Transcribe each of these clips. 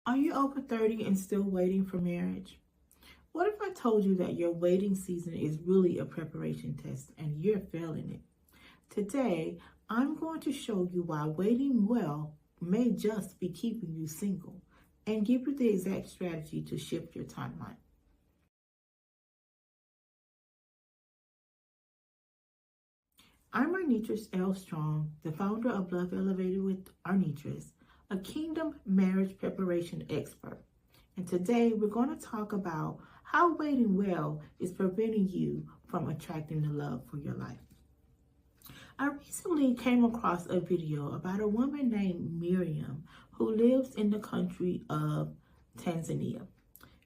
Are you over 30 and still waiting for marriage? What if I told you that your waiting season is really a preparation test and you're failing it? Today, I'm going to show you why waiting well may just be keeping you single and give you the exact strategy to shift your timeline. I'm Arnitris L. Strong, the founder of Love Elevated with Arnitris, a kingdom marriage preparation expert. And today we're going to talk about how waiting well is preventing you from attracting the love for your life. I recently came across a video about a woman named Miriam who lives in the country of Tanzania.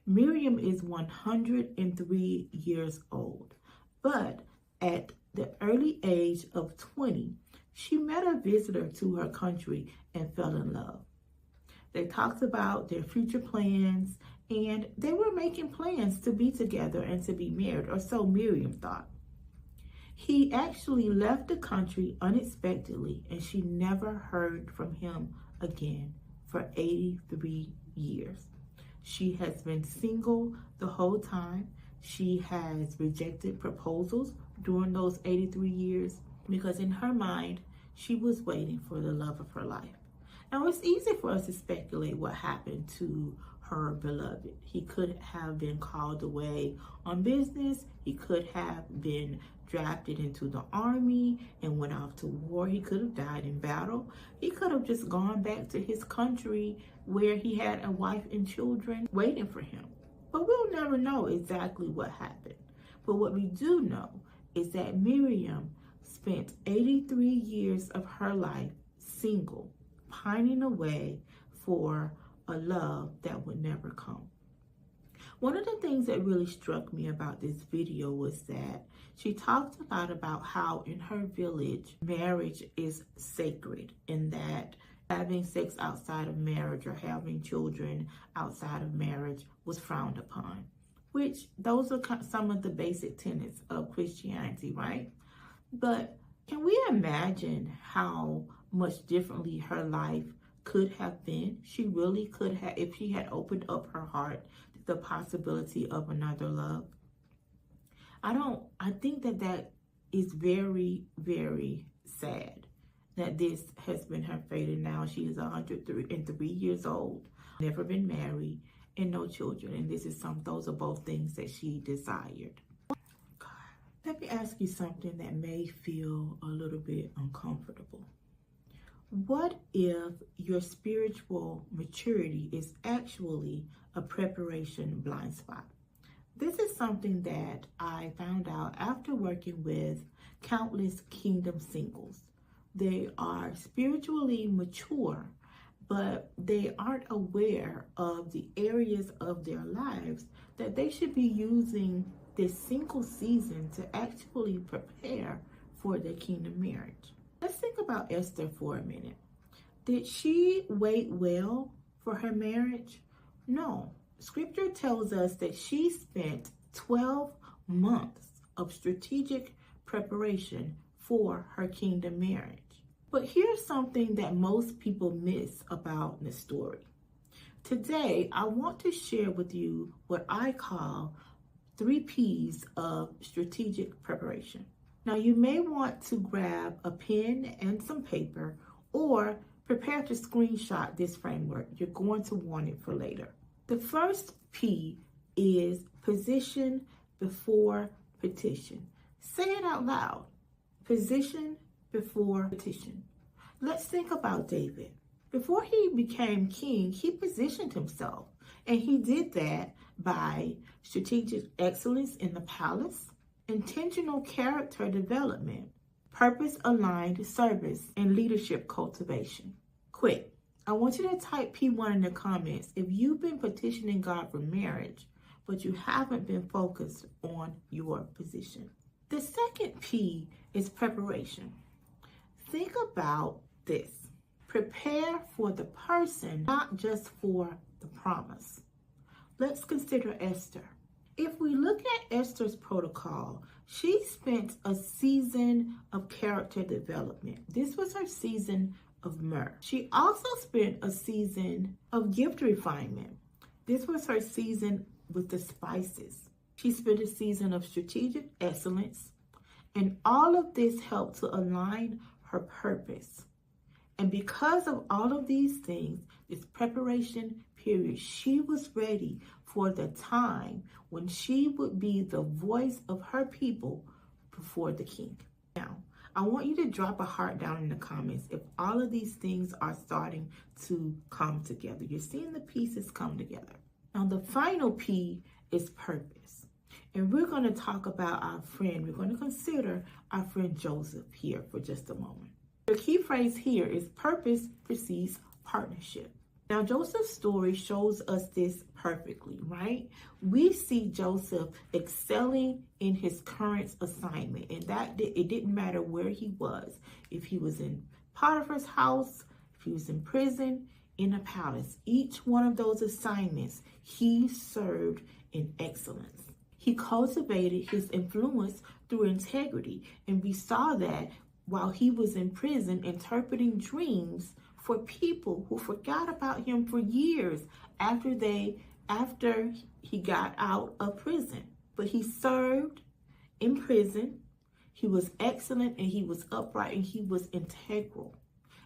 Miriam is 103 years old, but at the early age of 20, she met a visitor to her country and fell in love. They talked about their future plans, and they were making plans to be together and to be married, or so Miriam thought. He actually left the country unexpectedly, and she never heard from him again for 83 years. She has been single the whole time. She has rejected proposals during those 83 years because in her mind, she was waiting for the love of her life. Now, it's easy for us to speculate what happened to her beloved. He could have been called away on business. He could have been drafted into the army and went off to war. He could have died in battle. He could have just gone back to his country where he had a wife and children waiting for him. But we'll never know exactly what happened. But what we do know is that Miriam spent 83 years of her life single, pining away for a love that would never come. One of the things that really struck me about this video was that she talked a lot about how in her village, marriage is sacred, and that having sex outside of marriage or having children outside of marriage was frowned upon, which those are some of the basic tenets of Christianity, right? But can we imagine how much differently her life could have been? She really could have, if she had opened up her heart to the possibility of another love. I think that is very, very sad that this has been her fate, and now she is 103 years old, never been married, and no children. And those are both things that she desired. Let me ask you something that may feel a little bit uncomfortable. What if your spiritual maturity is actually a preparation blind spot? This is something that I found out after working with countless kingdom singles. They are spiritually mature, but they aren't aware of the areas of their lives that they should be using this single season to actually prepare for their kingdom marriage. Let's think about Esther for a minute. Did she wait well for her marriage? No. Scripture tells us that she spent 12 months of strategic preparation for her kingdom marriage. But here's something that most people miss about the story. Today, I want to share with you what I call 3 P's of strategic preparation. Now, you may want to grab a pen and some paper or prepare to screenshot this framework. You're going to want it for later. The first P is position before petition. Say it out loud. Position before petition. Let's think about David. Before he became king, he positioned himself, and he did that by strategic excellence in the palace, intentional character development, purpose-aligned service, and leadership cultivation. Quick, I want you to type P1 in the comments if you've been petitioning God for marriage, but you haven't been focused on your position. The second P is preparation. Think about this. Prepare for the person, not just for the promise. Let's consider Esther. If we look at Esther's protocol, she spent a season of character development. This was her season of myrrh. She also spent a season of gift refinement. This was her season with the spices. She spent a season of strategic excellence, and all of this helped to align her purpose. And because of all of these things, this preparation period, she was ready for the time when she would be the voice of her people before the king. Now, I want you to drop a heart down in the comments if all of these things are starting to come together. You're seeing the pieces come together. Now, the final P is purpose. And we're going to talk about our friend. We're going to consider our friend Joseph here for just a moment. The key phrase here is purpose precedes partnership. Now, Joseph's story shows us this perfectly, right? We see Joseph excelling in his current assignment, and it didn't matter where he was. If he was in Potiphar's house, if he was in prison, in a palace, each one of those assignments, he served in excellence. He cultivated his influence through integrity, and we saw that while he was in prison interpreting dreams for people who forgot about him for years after he got out of prison. But he served in prison, he was excellent, and he was upright, and he was integral.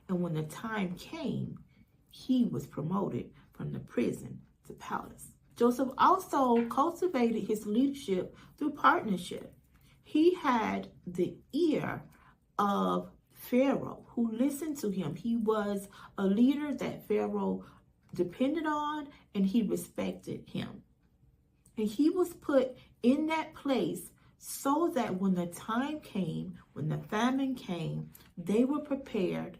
And when the time came, he was promoted from the prison to palace. Joseph also cultivated his leadership through partnership. He had the ear of Pharaoh, who listened to him. He was a leader that Pharaoh depended on, and he respected him. And he was put in that place so that when the time came, when the famine came, they were prepared,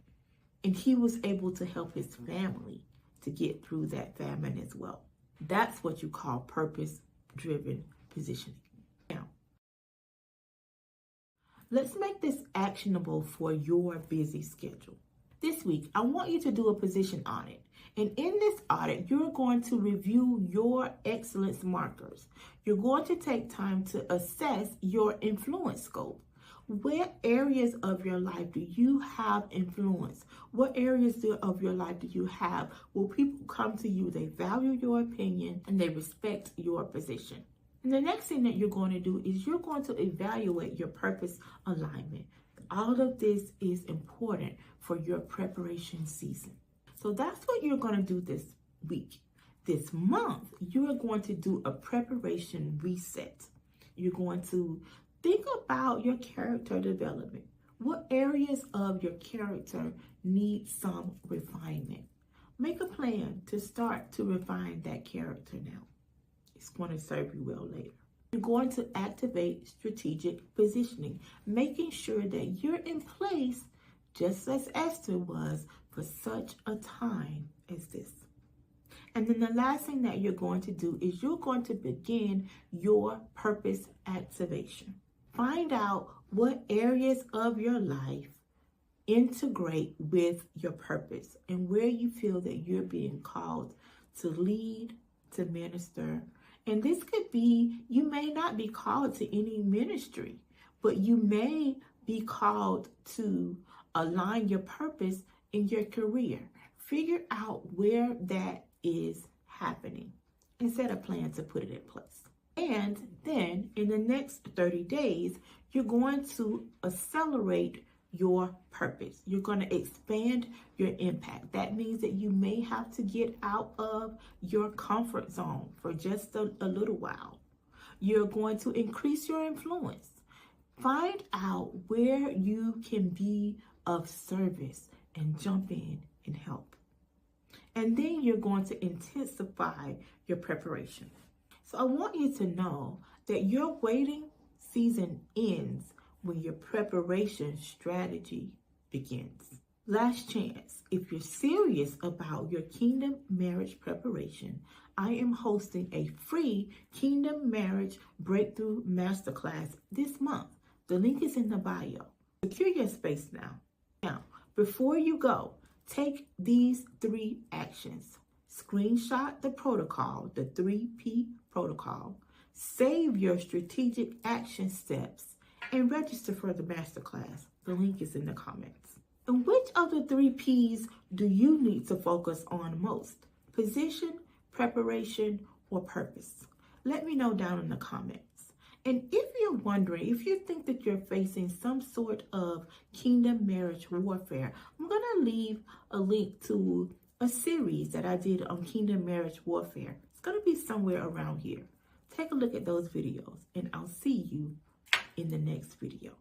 and he was able to help his family to get through that famine as well. That's what you call purpose-driven positioning. Now, let's make this actionable for your busy schedule. This week, I want you to do a position audit. And in this audit, you're going to review your excellence markers. You're going to take time to assess your influence scope. What areas of your life do you have influence? What areas of your life do you have where people come to you, they value your opinion, and they respect your position? And the next thing that you're going to do is you're going to evaluate your purpose alignment. All of this is important for your preparation season. So that's what you're going to do this week. This month, you're going to do a preparation reset. You're going to think about your character development. What areas of your character need some refinement? Make a plan to start to refine that character now. It's going to serve you well later. You're going to activate strategic positioning, making sure that you're in place just as Esther was for such a time as this. And then the last thing that you're going to do is you're going to begin your purpose activation. Find out what areas of your life integrate with your purpose and where you feel that you're being called to lead, to minister. And this could be, you may not be called to any ministry, but you may be called to align your purpose in your career. Figure out where that is happening and set a plan to put it in place. And then in the next 30 days, you're going to accelerate your purpose. You're going to expand your impact. That means that you may have to get out of your comfort zone for just a little while. You're going to increase your influence. Find out where you can be of service and jump in and help. And then you're going to intensify your preparation. So I want you to know that your waiting season ends when your preparation strategy begins. Last chance, if you're serious about your Kingdom Marriage preparation, I am hosting a free Kingdom Marriage Breakthrough Masterclass this month. The link is in the bio. Secure your space now. Now, before you go, take these 3 actions. Screenshot the protocol, the 3P protocol. Save your strategic action steps and register for the masterclass. The link is in the comments. And which of the 3 P's do you need to focus on most? Position, preparation, or purpose? Let me know down in the comments. And if you're wondering, if you think that you're facing some sort of kingdom marriage warfare, I'm going to leave a link to a series that I did on kingdom marriage warfare. It's going to be somewhere around here. Take a look at those videos, and I'll see you in the next video.